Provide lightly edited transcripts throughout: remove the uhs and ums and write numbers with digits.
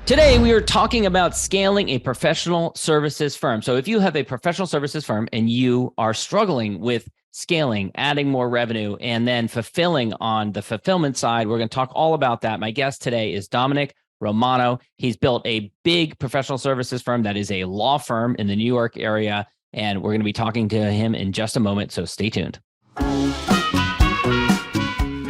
Today, we are talking about scaling a professional services firm. So if you have a professional services firm and you are struggling with scaling, adding more revenue, and then fulfilling on the fulfillment side, we're going to talk all about that. My guest today is Domenic Romano. He's built a big professional services firm that is a law firm in the New York area, and we're going to be talking to him in just a moment, so stay tuned.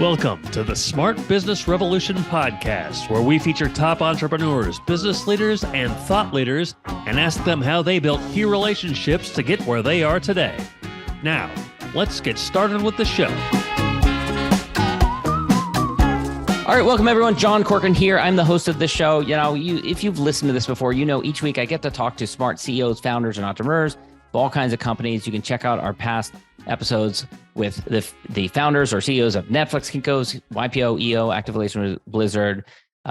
Welcome to the Smart Business Revolution podcast, where we feature top entrepreneurs, business leaders, and thought leaders and ask them how they built key relationships to get where they are today. Now, let's get started with the show. All right, welcome everyone. John Corcoran here. I'm the host of this show. If you've listened to this before, each week I get to talk to smart CEOs, founders, and entrepreneurs of all kinds of companies. You can check out our past episodes with the founders or CEOs of Netflix, Kinko's, YPO, EO, Activation, Blizzard,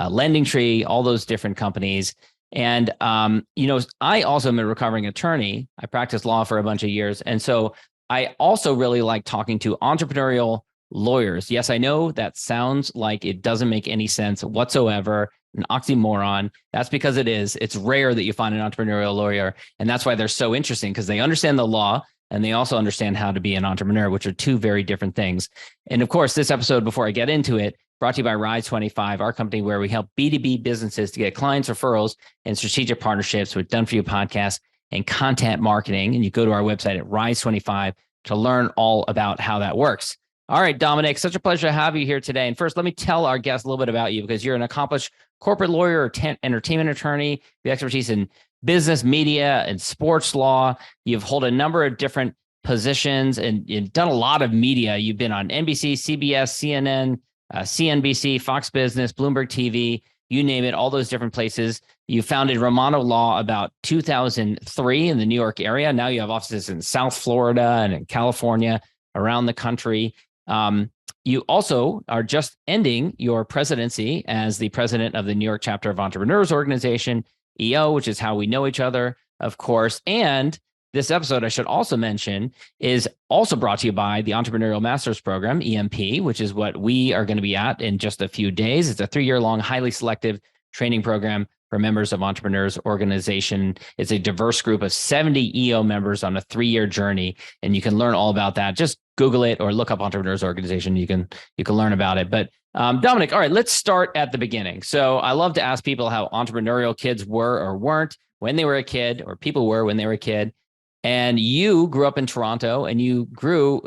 Lending Tree, all those different companies. And, I also am a recovering attorney. I practiced law for a bunch of years. And so I also really like talking to entrepreneurial lawyers. Yes, I know that sounds like it doesn't make any sense whatsoever, an oxymoron. That's because it is. It's rare that you find an entrepreneurial lawyer. And that's why they're so interesting, because they understand the law and they also understand how to be an entrepreneur, which are two very different things. And of course, this episode, before I get into it, brought to you by Rise 25, our company where we help B2B businesses to get clients, referrals, and strategic partnerships with Done For You podcasts and content marketing. And you go to our website at Rise 25 to learn all about how that works. All right, Domenic, such a pleasure to have you here today. And first, let me tell our guests a little bit about you, because you're an accomplished corporate lawyer, entertainment attorney, you have expertise in business, media, and sports law. You've held a number of different positions and you've done a lot of media. You've been on NBC, CBS, CNN, CNBC, Fox Business, Bloomberg TV, you name it, all those different places. You founded Romano Law about 2003 in the New York area. Now you have offices in South Florida and in California, around the country. You also are just ending your presidency as the president of the New York chapter of Entrepreneurs Organization, EO, which is how we know each other, of course. And this episode, I should also mention, is also brought to you by the Entrepreneurial Masters Program, EMP, which is what we are going to be at in just a few days. It's a 3-year-long, highly selective training program for members of Entrepreneurs Organization. It's a diverse group of 70 EO members on a 3-year journey, and you can learn all about that. Just Google it or look up Entrepreneurs Organization. You can learn about it. But Domenic, all right, let's start at the beginning. So I love to ask people how entrepreneurial kids were or weren't when they were a kid, or people were when they were a kid. And you grew up in Toronto, and you grew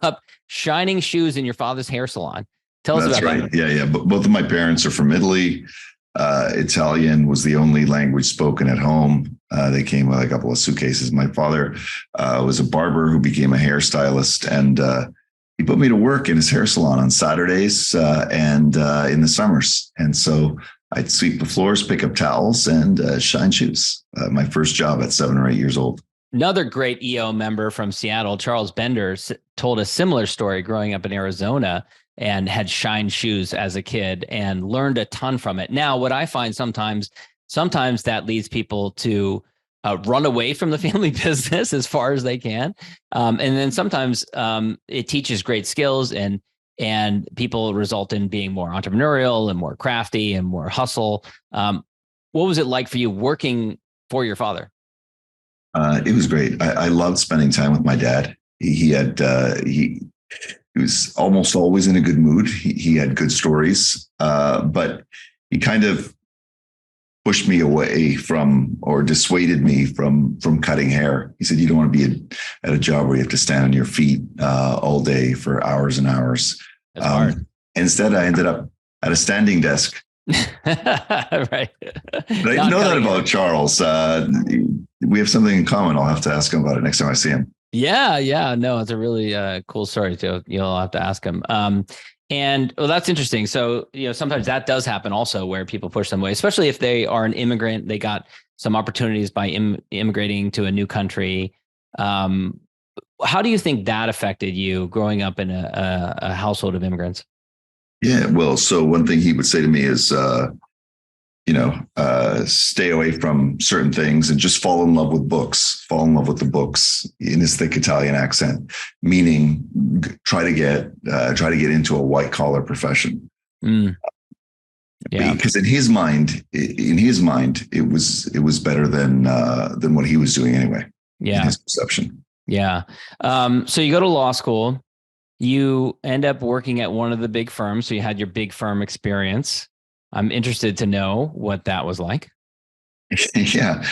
up shining shoes in your father's hair salon. Tell us about that. That's right. Yeah. Both of my parents are from Italy. Italian was the only language spoken at home. They came with a couple of suitcases. My father was a barber who became a hairstylist, and he put me to work in his hair salon on Saturdays and in the summers. And so I'd sweep the floors, pick up towels, and shine shoes. My first job at 7 or 8 years old. Another great EO member from Seattle, Charles Bender, told a similar story growing up in Arizona and had shined shoes as a kid and learned a ton from it. Now, what I find sometimes that leads people to run away from the family business as far as they can. And then sometimes it teaches great skills and people result in being more entrepreneurial and more crafty and more hustle. What was it like for you working for your father? It was great. I loved spending time with my dad. He was almost always in a good mood. He had good stories, but he kind of pushed me away from, or dissuaded me from cutting hair. He said, "You don't want to be at a job where you have to stand on your feet all day for hours and hours." That's hard. Instead, I ended up at a standing desk. Right. But I know that about Charles. We have something in common. I'll have to ask him about it next time I see him. Yeah. No, it's a really cool story too. You'll have to ask him. And well, that's interesting. So, sometimes that does happen also, where people push them away, especially if they are an immigrant. They got some opportunities by immigrating to a new country. How do you think that affected you growing up in a household of immigrants? Yeah, well, so one thing he would say to me is, stay away from certain things and just fall in love with books, fall in love with the books in his thick Italian accent, meaning try to get into a white collar profession. Yeah. Because in his mind, it was better than what he was doing anyway. Yeah. In his perception. Yeah. So you go to law school, you end up working at one of the big firms. So you had your big firm experience. I'm interested to know what that was like. Yeah.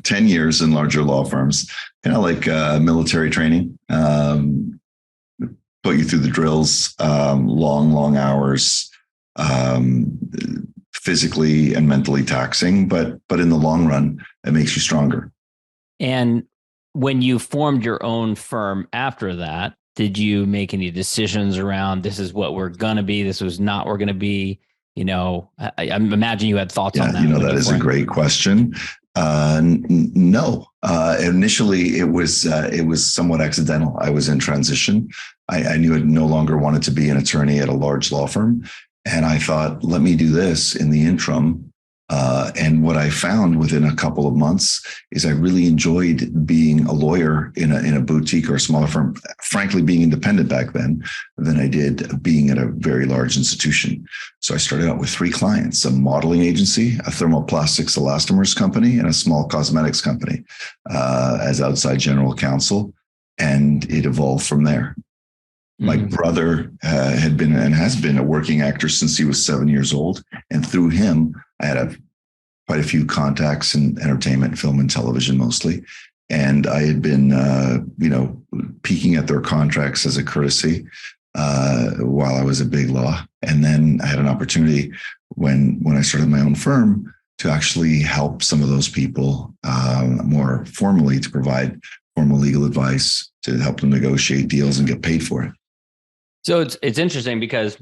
10 years in larger law firms, kind of like military training. Put you through the drills, long hours, physically and mentally taxing, but in the long run, it makes you stronger. And when you formed your own firm after that, did you make any decisions around this is what we're going to be, this was not what we're going to be? I imagine you had thoughts on that. That is a great question. No. Initially, it was somewhat accidental. I was in transition. I knew I no longer wanted to be an attorney at a large law firm. And I thought, let me do this in the interim. And what I found within a couple of months is I really enjoyed being a lawyer in a boutique or a smaller firm, frankly, being independent back then than I did being at a very large institution. So I started out with 3 clients, a modeling agency, a thermoplastics elastomers company, and a small cosmetics company as outside general counsel. And it evolved from there. My brother had been and has been a working actor since he was 7 years old. And through him, I had quite a few contacts in entertainment, film, and television mostly. And I had been, peeking at their contracts as a courtesy while I was at Big Law. And then I had an opportunity when I started my own firm to actually help some of those people more formally, to provide formal legal advice, to help them negotiate deals and get paid for it. So it's interesting because,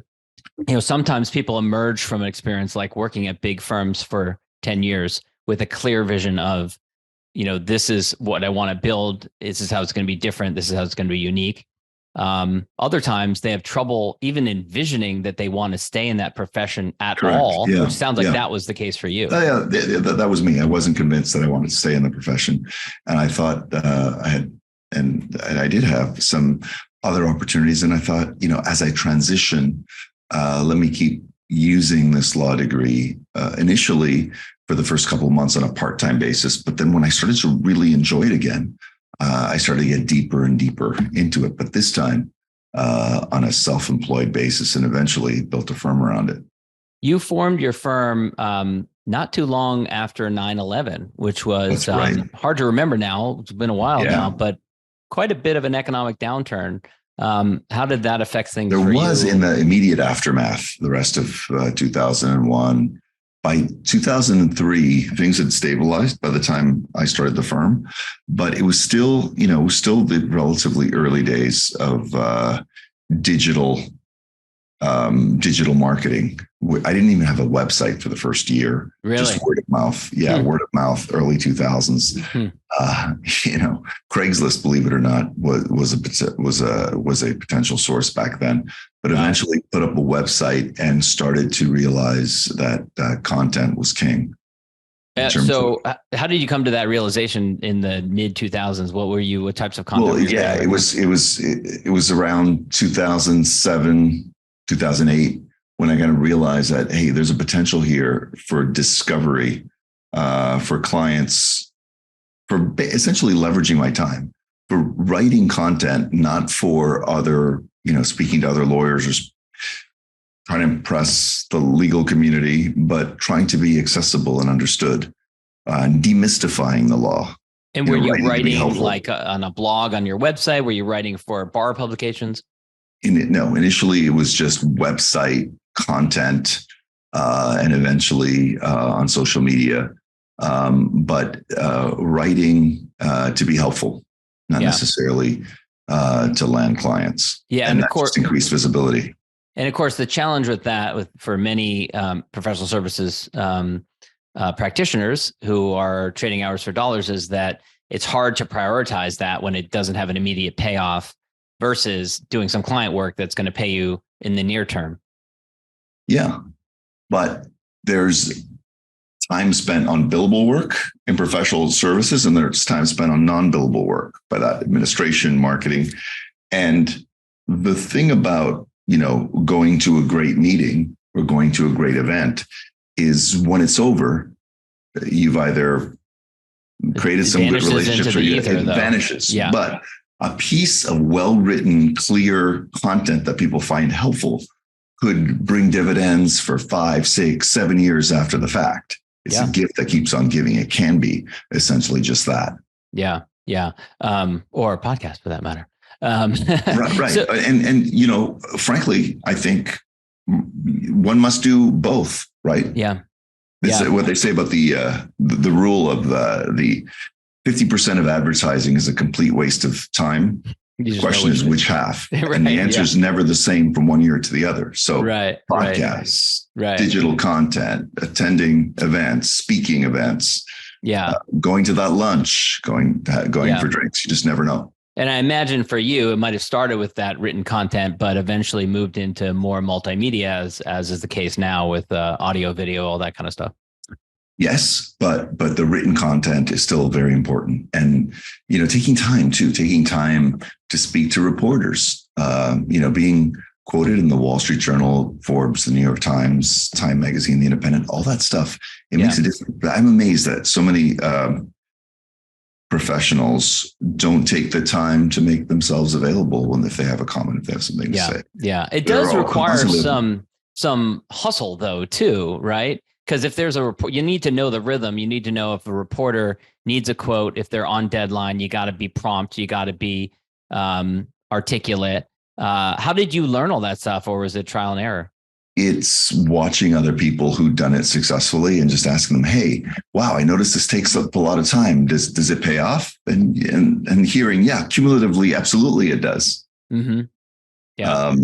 sometimes people emerge from an experience like working at big firms for 10 years with a clear vision of, this is what I want to build. This is how it's going to be different. This is how it's going to be unique. Other times they have trouble even envisioning that they want to stay in that profession at all, which sounds like that was the case for you. That was me. I wasn't convinced that I wanted to stay in the profession. And I thought I did have some other opportunities. And I thought, as I transition, let me keep using this law degree initially for the first couple of months on a part-time basis. But then when I started to really enjoy it again, I started to get deeper and deeper into it. But this time on a self-employed basis, and eventually built a firm around it. You formed your firm not too long after 9/11, which was hard to remember now. It's been a while now, but quite a bit of an economic downturn. How did that affect things? There was in the immediate aftermath, the rest of 2001. By 2003, things had stabilized by the time I started the firm, but it was still, the relatively early days of digital marketing. I didn't even have a website for the first year. Really? Just word of mouth. Yeah. Word of mouth, early 2000s. Craigslist, believe it or not, was a potential source back then, but eventually put up a website and started to realize that content was king. So how did you come to that realization in the mid 2000s? What types of content? Well, it was around 2007, 2008, when I kind of realized that, hey, there's a potential here for discovery, for clients, for essentially leveraging my time, for writing content, not for other, speaking to other lawyers or trying to impress the legal community, but trying to be accessible and understood, and demystifying the law. And were you writing like on a blog on your website? Were you writing for bar publications? No, initially it was just website content, and eventually on social media, but writing to be helpful, not necessarily to land clients. Yeah, and of course, increased visibility. And of course, the challenge with that, for many professional services practitioners who are trading hours for dollars, is that it's hard to prioritize that when it doesn't have an immediate payoff versus doing some client work that's going to pay you in the near term. Yeah, but there's time spent on billable work in professional services, and there's time spent on non-billable work, by that administration, marketing. And the thing about, going to a great meeting or going to a great event is when it's over, you've either created some good relationships or it vanishes. Yeah. But a piece of well-written, clear content that people find helpful could bring dividends for 5, 6, 7 years after the fact. It's a gift that keeps on giving. It can be essentially just that. Yeah. Yeah. Or a podcast for that matter. Right. So, and frankly, I think one must do both, right? Yeah. It's what they say about the rule of the 50% of advertising is a complete waste of time. The question is which half, right, and the answer is never the same from one year to the other. So podcasts, digital content, attending events, speaking events, going to that lunch, going for drinks. You just never know. And I imagine for you, it might have started with that written content, but eventually moved into more multimedia, as is the case now with audio, video, all that kind of stuff. Yes, but the written content is still very important, and taking time to speak to reporters. Being quoted in the Wall Street Journal, Forbes, the New York Times, Time Magazine, The Independent, all that stuff. It makes a difference. I'm amazed that so many professionals don't take the time to make themselves available if they have a comment, if they have something to say. Yeah, it does require some hustle though too, right? Because if there's a report, you need to know the rhythm. You need to know if a reporter needs a quote, if they're on deadline, you got to be prompt, you got to be articulate. How did you learn all that stuff, or was it trial and error? It's watching other people who've done it successfully and just asking them, "Hey, wow, I noticed this takes up a lot of time. Does it pay off?" And hearing, cumulatively, absolutely, it does. Mm-hmm. Yeah.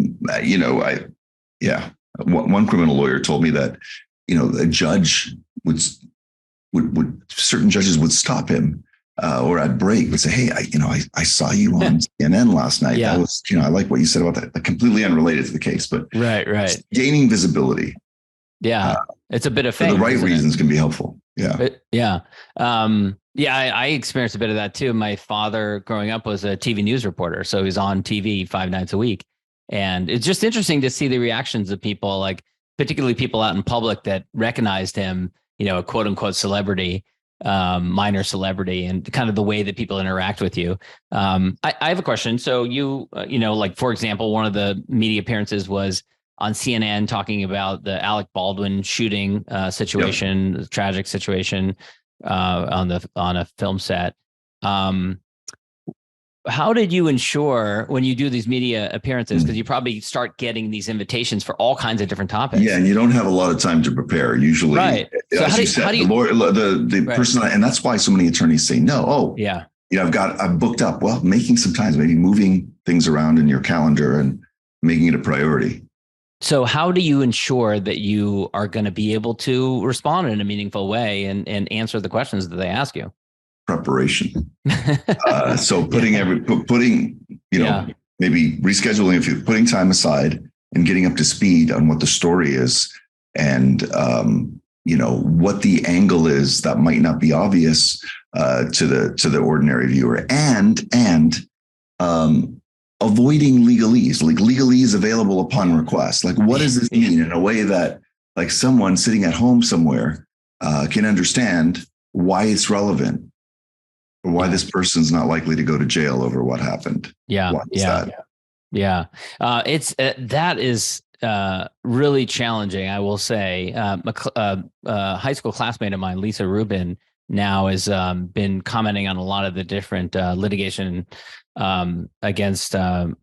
One criminal lawyer told me that a judge would certain judges would stop him or at break would say, "Hey, I saw you on CNN last night. That was, I like what you said about that." Completely unrelated to the case, but right. Gaining visibility. Yeah. It's a bit of fame. For the right reasons can be helpful. Yeah. I experienced a bit of that too. My father growing up was a TV news reporter. So he's on TV 5 nights a week. And it's just interesting to see the reactions of people, like particularly people out in public that recognized him, a quote unquote celebrity, minor celebrity, and kind of the way that people interact with you. I have a question. So like, for example, one of the media appearances was on CNN talking about the Alec Baldwin shooting situation, the tragic situation on a film set. How did you ensure when you do these media appearances, because you probably start getting these invitations for all kinds of different topics? Yeah, and you don't have a lot of time to prepare usually. Right. So the lawyer, the person, and that's why so many attorneys say no. Oh, yeah. I've booked up. Well, making some time, maybe moving things around in your calendar and making it a priority. So how do you ensure that you are going to be able to respond in a meaningful way and answer the questions that they ask you? Preparation. So putting maybe rescheduling, putting time aside and getting up to speed on what the story is and, what the angle is that might not be obvious to the ordinary viewer and avoiding legalese, like legalese available upon request. Like, what does this mean in a way that like someone sitting at home somewhere can understand why it's relevant? Or why this person's not likely to go to jail over what happened. That is really challenging, I will say. A high school classmate of mine, Lisa Rubin, now has been commenting on a lot of the different litigation against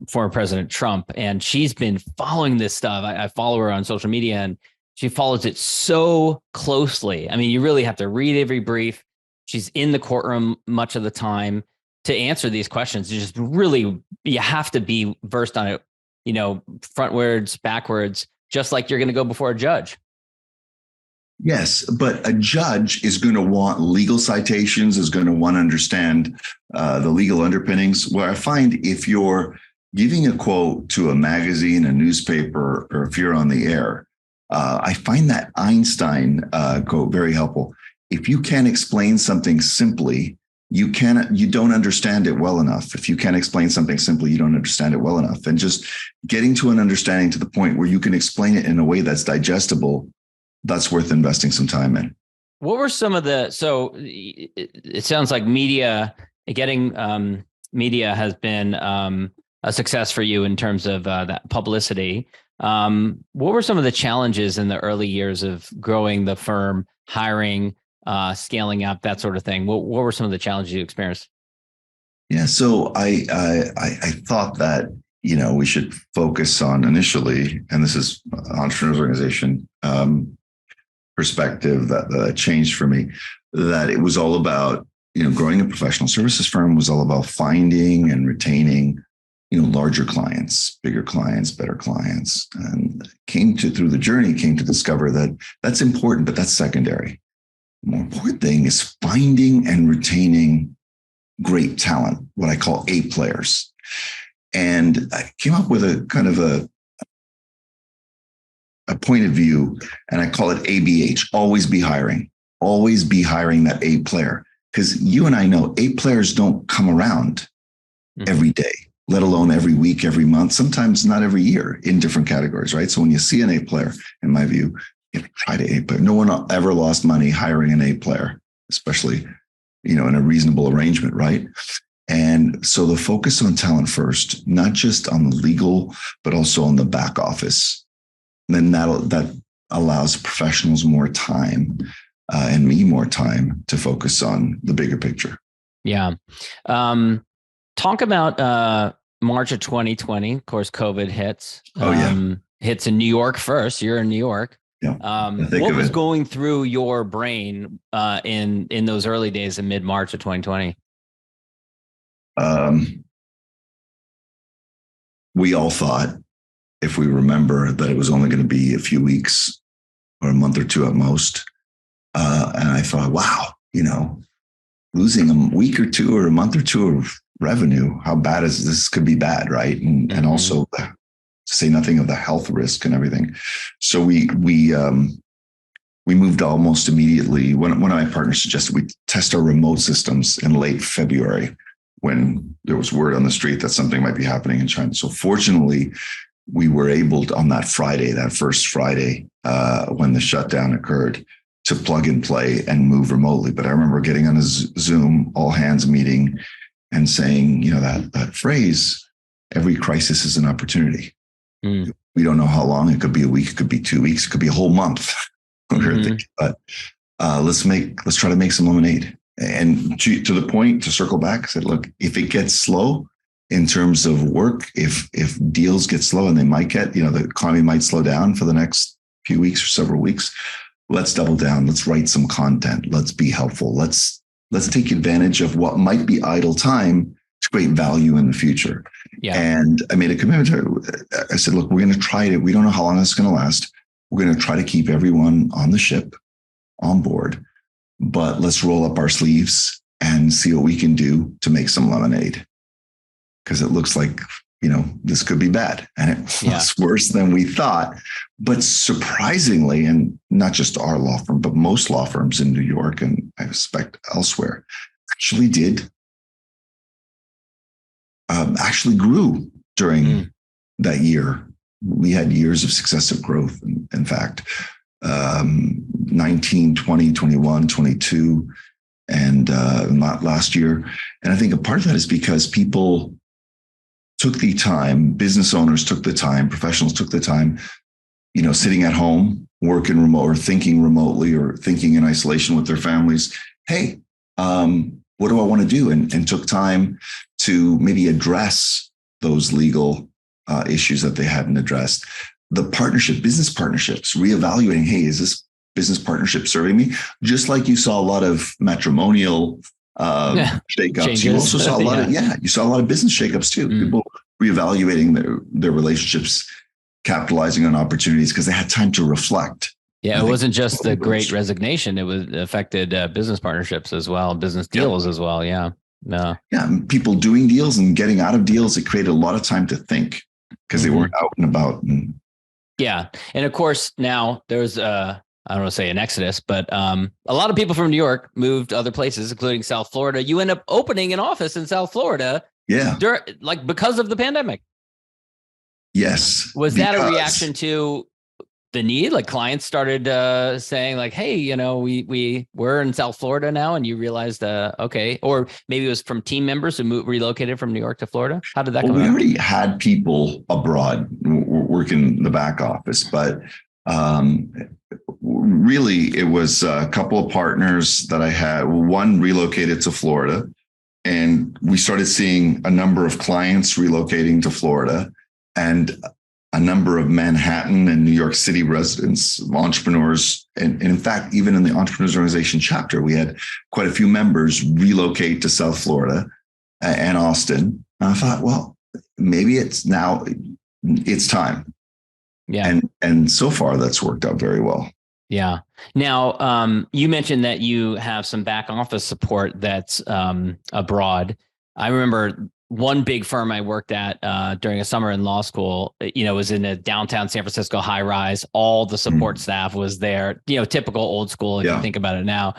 former President Trump, and she's been following this stuff. I follow her on social media, and she follows it so closely. I mean, you really have to read every brief. She's in the courtroom much of the time to answer these questions. You have to be versed on it, frontwards, backwards, just like you're going to go before a judge. Yes, but a judge is going to want legal citations, is going to want to understand the legal underpinnings. Where I find if you're giving a quote to a magazine, a newspaper, or if you're on the air, I find that Einstein quote very helpful. If you can't explain something simply, you don't understand it well enough. If you can't explain something simply, you don't understand it well enough. And just getting to an understanding to the point where you can explain it in a way that's digestible, that's worth investing some time in. What were some of so it sounds like media has been a success for you in terms of that publicity. What were some of the challenges in the early years of growing the firm, hiring, scaling up, that sort of thing? What were some of the challenges you experienced? Yeah, so I thought that we should focus on initially, and this is Entrepreneurs Organization perspective that changed for me, that it was all about growing a professional services firm was all about finding and retaining larger clients, bigger clients, better clients, and through the journey came to discover that that's important, but that's secondary. The more important thing is finding and retaining great talent, what I call A players. And I came up with a kind of a point of view, and I call it ABH, always be hiring that A player. Because you and I know A players don't come around every day, let alone every week, every month, sometimes not every year in different categories, right? So when you see an A player, in my view, you try to A player. No one ever lost money hiring an A player, especially, in a reasonable arrangement, right? And so the focus on talent first, not just on the legal, but also on the back office. And then that allows professionals more time and me more time to focus on the bigger picture. Yeah. Talk about March of 2020. Of course, COVID hits. Hits in New York first. You're in New York. Yeah. What was going through your brain in those early days in mid-March of 2020? We all thought, if we remember, that it was only going to be a few weeks or a month or two at most. And I thought, wow, losing a week or two or a month or two of revenue, how bad is this? Could be bad, right? And also to say nothing of the health risk and everything. So we moved almost immediately. One of my partners suggested we test our remote systems in late February when there was word on the street that something might be happening in China. So fortunately, we were able to, on that first Friday, when the shutdown occurred, to plug and play and move remotely. But I remember getting on a Zoom all hands meeting and saying, that phrase, every crisis is an opportunity. We don't know how long. It could be a week, it could be 2 weeks, it could be a whole month. But let's try to make some lemonade. And to the point, to circle back, I said, look, if it gets slow in terms of work, if deals get slow, and they might get, the economy might slow down for the next few weeks or several weeks, let's double down. Let's write some content. Let's be helpful. Let's take advantage of what might be idle time to create value in the future. Yeah. And I made a commitment. I said, look, we're going to try it. We don't know how long this is going to last. We're going to try to keep everyone on the ship, on board, but let's roll up our sleeves and see what we can do to make some lemonade. Because it looks like, this could be bad. And it was worse than we thought. But surprisingly, and not just our law firm, but most law firms in New York, and I suspect elsewhere, actually grew during that year. We had years of successive growth. In fact, 19, 20, 21, 22, and not last year. And I think a part of that is because people took the time, business owners took the time, professionals took the time, sitting at home, working remote or thinking remotely or thinking in isolation with their families. Hey, what do I want to do? And took time to maybe address those legal issues that they hadn't addressed. The business partnerships, reevaluating, hey, is this business partnership serving me? Just like you saw a lot of matrimonial shakeups. Changes. You also saw a lot you saw a lot of business shakeups too. People reevaluating their relationships, capitalizing on opportunities because they had time to reflect. Yeah, it wasn't just the great resignation. It affected business partnerships as well, business deals as well. Yeah. No. Yeah, people doing deals and getting out of deals. It created a lot of time to think because they weren't out and about. Yeah. And of course, now there's I don't want to say an exodus, but a lot of people from New York moved to other places, including South Florida. You end up opening an office in South Florida, because of the pandemic. Yes. Was that a reaction to the need? Like clients started saying like, hey, we're in South Florida now, and you realized, okay, or maybe it was from team members who relocated from New York to Florida. How did that come We about? already had people abroad working the back office, but really it was a couple of partners that I had. One relocated to Florida, and we started seeing a number of clients relocating to Florida, and a number of Manhattan and New York City residents, entrepreneurs, and in fact, even in the Entrepreneurs Organization chapter, we had quite a few members relocate to South Florida and Austin. And I thought, well, maybe it's time. Yeah. And so far that's worked out very well. Yeah. Now, you mentioned that you have some back office support that's abroad. I remember one big firm I worked at during a summer in law school, was in a downtown San Francisco high rise. All the support staff was there, typical old school if you think about it now.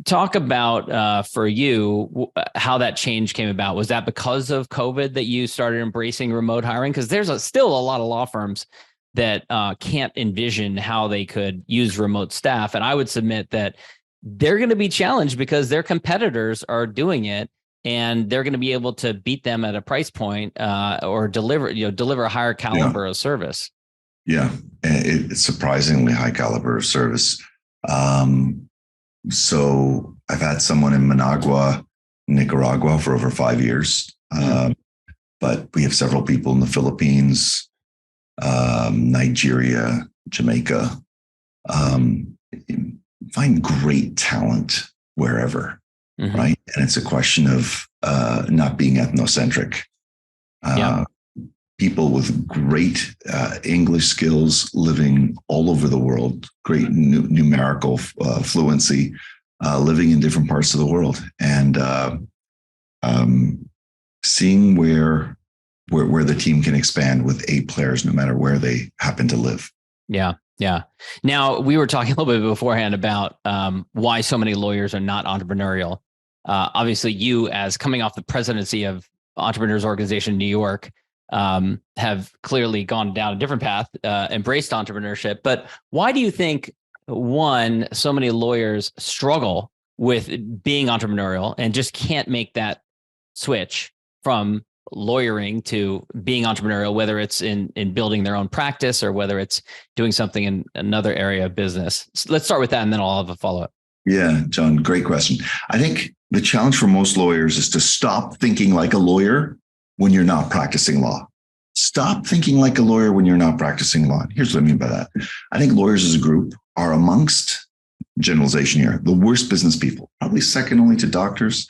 Talk about for you how that change came about. Was that because of COVID that you started embracing remote hiring? Because there's still a lot of law firms that can't envision how they could use remote staff. And I would submit that they're going to be challenged because their competitors are doing it, and they're going to be able to beat them at a price point or deliver a higher caliber of service. Yeah, it's surprisingly high caliber of service. So I've had someone in Managua, Nicaragua for over 5 years. But we have several people in the Philippines, Nigeria, Jamaica. Find great talent wherever, right? And it's a question of not being ethnocentric. People with great English skills living all over the world, great numerical fluency, living in different parts of the world, and seeing where the team can expand with 8 players, no matter where they happen to live. Yeah. Yeah. Now, we were talking a little bit beforehand about why so many lawyers are not entrepreneurial. Obviously, you, as coming off the presidency of Entrepreneurs Organization in New York, have clearly gone down a different path, embraced entrepreneurship. But why do you think, one, so many lawyers struggle with being entrepreneurial and just can't make that switch from lawyering to being entrepreneurial, whether it's in building their own practice or whether it's doing something in another area of business? So let's start with that, and then I'll have a follow-up. Yeah, John, great question. I think the challenge for most lawyers is to stop thinking like a lawyer when you're not practicing law. Stop thinking like a lawyer when you're not practicing law. Here's what I mean by that. I think lawyers as a group are, amongst generalization here, the worst business people, probably second only to doctors.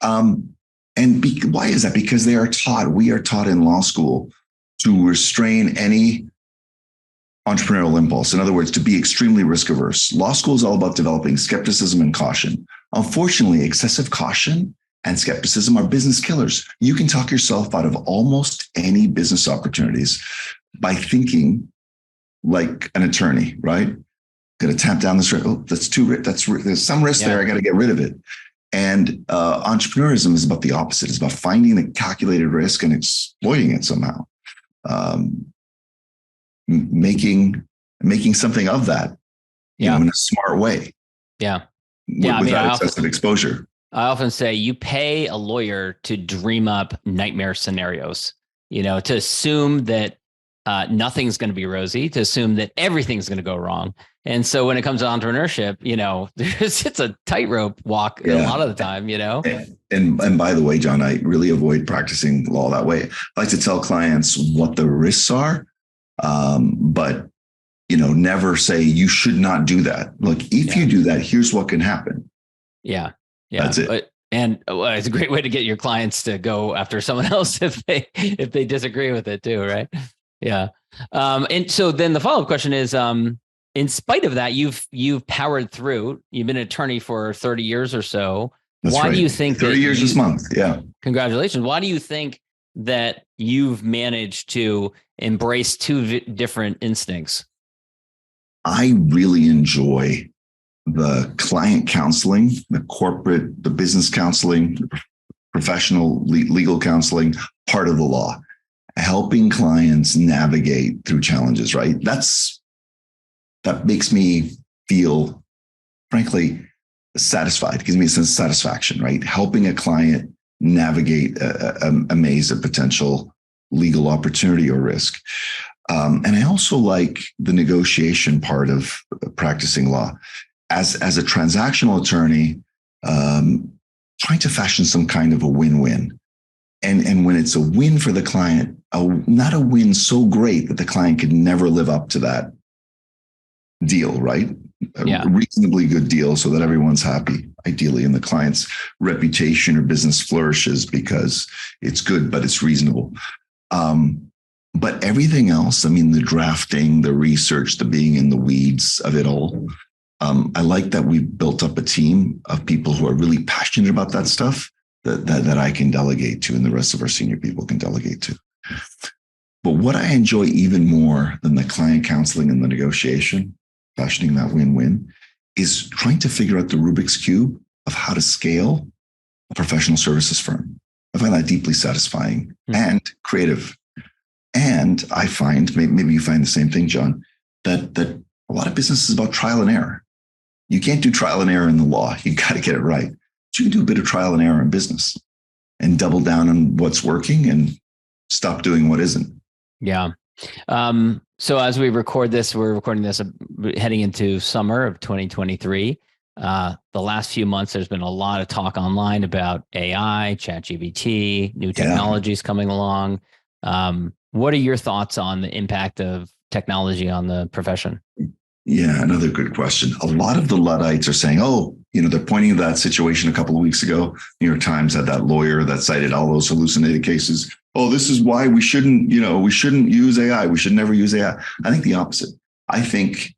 Why is that? Because we are taught in law school to restrain any entrepreneurial impulse. In other words, to be extremely risk averse. Law school is all about developing skepticism and caution. Unfortunately, excessive caution and skepticism are business killers. You can talk yourself out of almost any business opportunities by thinking like an attorney, right? Got to tap down this risk. Oh, that's too rich. There's some risk there. I got to get rid of it. And entrepreneurism is about the opposite. It's about finding the calculated risk and exploiting it somehow, making something of that, in a smart way. Without excessive exposure. I often say you pay a lawyer to dream up nightmare scenarios, to assume that nothing's going to be rosy, to assume that everything's going to go wrong. And so when it comes to entrepreneurship, it's a tightrope walk a lot of the time, And by the way, John, I really avoid practicing law that way. I like to tell clients what the risks are, but never say you should not do that. Look, if you do that, here's what can happen. Yeah. That's it. And it's a great way to get your clients to go after someone else if they disagree with it too, right? Yeah. And so then the follow-up question is, in spite of that, you've powered through. You've been an attorney for 30 years or so. That's Why right. do you think 30 years this month? Yeah. Congratulations. Why do you think that you've managed to embrace two different instincts? I really enjoy the client counseling, the business counseling, professional legal counseling part of the law, helping clients navigate through challenges, right? That makes me feel, frankly, satisfied. It gives me a sense of satisfaction, right? Helping a client navigate a maze of potential legal opportunity or risk. And I also like the negotiation part of practicing law. As a transactional attorney, trying to fashion some kind of a win-win. And when it's a win for the client, not a win so great that the client could never live up to that deal, right? A reasonably good deal so that everyone's happy, ideally, and the client's reputation or business flourishes because it's good, but it's reasonable. But everything else, I mean, the drafting, the research, the being in the weeds of it all, I like that we've built up a team of people who are really passionate about that stuff that I can delegate to and the rest of our senior people can delegate to. But what I enjoy even more than the client counseling and the negotiation, fashioning that win-win, is trying to figure out the Rubik's Cube of how to scale a professional services firm. I find that deeply satisfying and creative. And I find, maybe you find the same thing, John, that a lot of business is about trial and error. You can't do trial and error in the law. You got to get it right. But you can do a bit of trial and error in business and double down on what's working and stop doing what isn't. Yeah. So as we record this, we're recording this heading into summer of 2023. The last few months, there's been a lot of talk online about AI, ChatGPT, new technologies coming along. What are your thoughts on the impact of technology on the profession? Yeah, another good question. A lot of the Luddites are saying, they're pointing to that situation a couple of weeks ago. New York Times had that lawyer that cited all those hallucinated cases. Oh, this is why we shouldn't use AI. We should never use AI. I think the opposite. I think,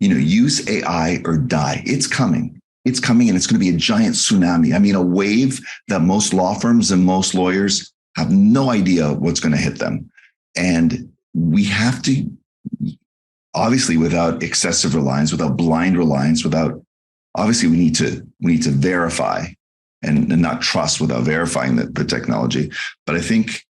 use AI or die. It's coming. It's coming and it's going to be a giant tsunami. I mean, a wave that most law firms and most lawyers have no idea what's going to hit them. And we have to, obviously, without excessive reliance, without blind reliance, obviously we need to verify and not trust without verifying the technology. But I think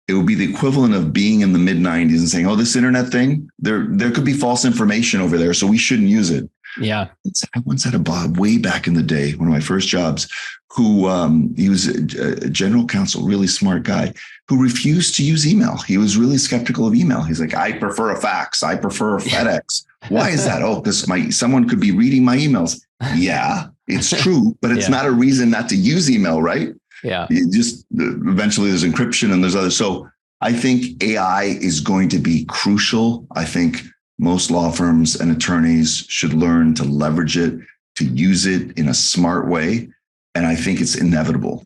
it would be the equivalent of being in the mid-90s and saying, this internet thing, there could be false information over there, so we shouldn't use it. Yeah. I once had a Bob way back in the day, one of my first jobs, who he was a general counsel, really smart guy, who refused to use email. He was really skeptical of email. He's like, I prefer a fax. I prefer a FedEx. Why is that? Because someone could be reading my emails. Yeah, it's true, but it's not a reason not to use email, right? Yeah. Eventually there's encryption and there's others. So I think AI is going to be crucial. I think most law firms and attorneys should learn to leverage it, to use it in a smart way. And I think it's inevitable.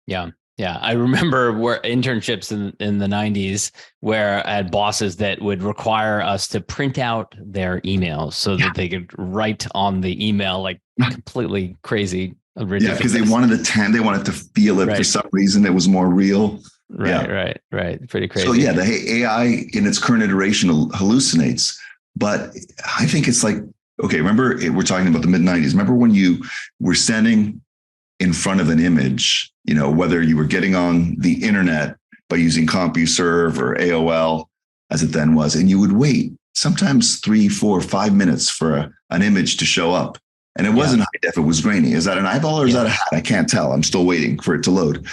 Yeah. Yeah. I remember internships in the 90s where I had bosses that would require us to print out their emails so that they could write on the email, like completely crazy. Ridiculous. Yeah, because they wanted to feel it for some reason. It was more real. Right. Pretty crazy. So the AI in its current iteration hallucinates, but I think it's like, remember we're talking about the mid-90s. Remember when you were standing in front of an image, whether you were getting on the internet by using CompuServe or AOL, as it then was, and you would wait sometimes 3, 4, 5 minutes for an image to show up. And it wasn't high def, it was grainy. Is that an eyeball or is that a hat? I can't tell. I'm still waiting for it to load.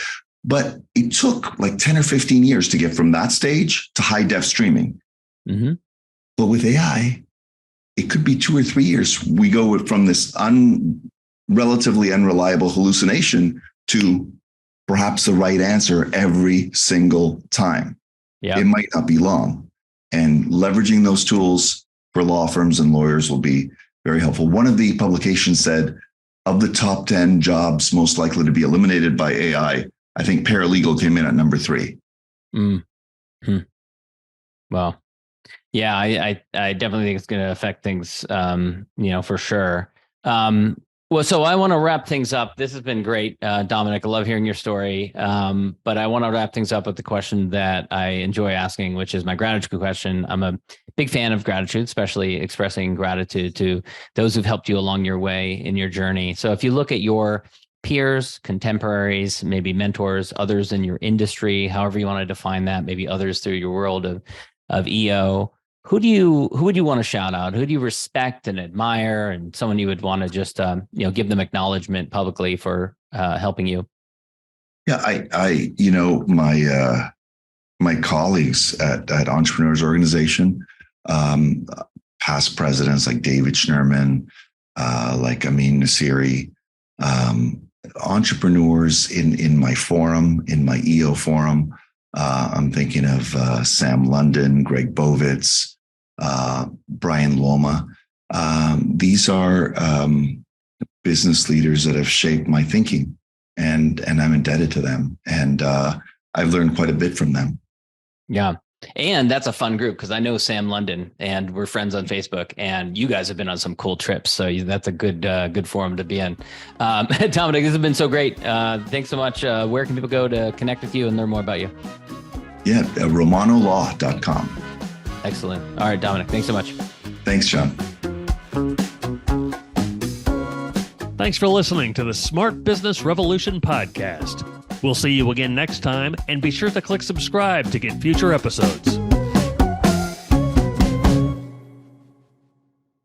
But it took like 10 or 15 years to get from that stage to high def streaming. Mm-hmm. But with AI, it could be 2 or 3 years. We go from this relatively unreliable hallucination to perhaps the right answer every single time. Yeah. It might not be long. And leveraging those tools for law firms and lawyers will be very helpful. One of the publications said, of the top 10 jobs most likely to be eliminated by AI, I think paralegal came in at number 3. Mm-hmm. Well, yeah, I definitely think it's going to affect things, for sure. Well, so I want to wrap things up. This has been great, Domenic. I love hearing your story. But I want to wrap things up with the question that I enjoy asking, which is my gratitude question. I'm a big fan of gratitude, especially expressing gratitude to those who've helped you along your way in your journey. So if you look at your peers, contemporaries, maybe mentors, others in your industry, however you want to define that, maybe others through your world of EO, who would you want to shout out? Who do you respect and admire, and someone you would want to just give them acknowledgement publicly for helping you? Yeah, my colleagues at Entrepreneurs Organization, past presidents like David Schnurman, like Amin Nasiri, entrepreneurs in my forum, in my EO forum. I'm thinking of Sam London, Greg Bovitz, Brian Loma. These are business leaders that have shaped my thinking, and I'm indebted to them. And I've learned quite a bit from them. Yeah. And that's a fun group because I know Sam London and we're friends on Facebook, and you guys have been on some cool trips. So that's a good forum to be in. Domenic, this has been so great. Thanks so much. Where can people go to connect with you and learn more about you? Yeah, romanolaw.com. Excellent. All right, Domenic, thanks so much. Thanks, John. Thanks for listening to the Smart Business Revolution podcast. We'll see you again next time, and be sure to click subscribe to get future episodes.